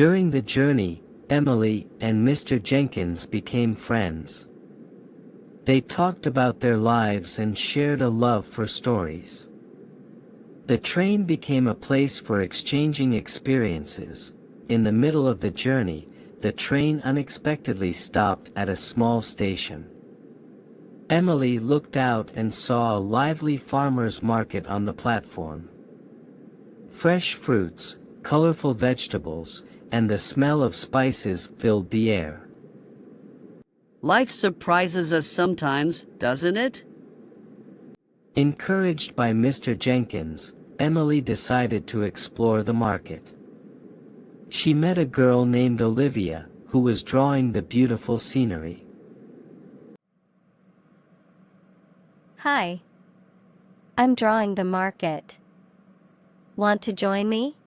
During the journey, Emily and Mr. Jenkins became friends. They talked about their lives and shared a love for stories. The train became a place for exchanging experiences. In the middle of the journey, the train unexpectedly stopped at a small station. Emily looked out and saw a lively farmer's market on the platform. Fresh fruits, colorful vegetables, and the smell of spices filled the air. Life surprises us sometimes, doesn't it? Encouraged by Mr. Jenkins, Emily decided to explore the market. She met a girl named Olivia, who was drawing the beautiful scenery. Hi. I'm drawing the market. Want to join me?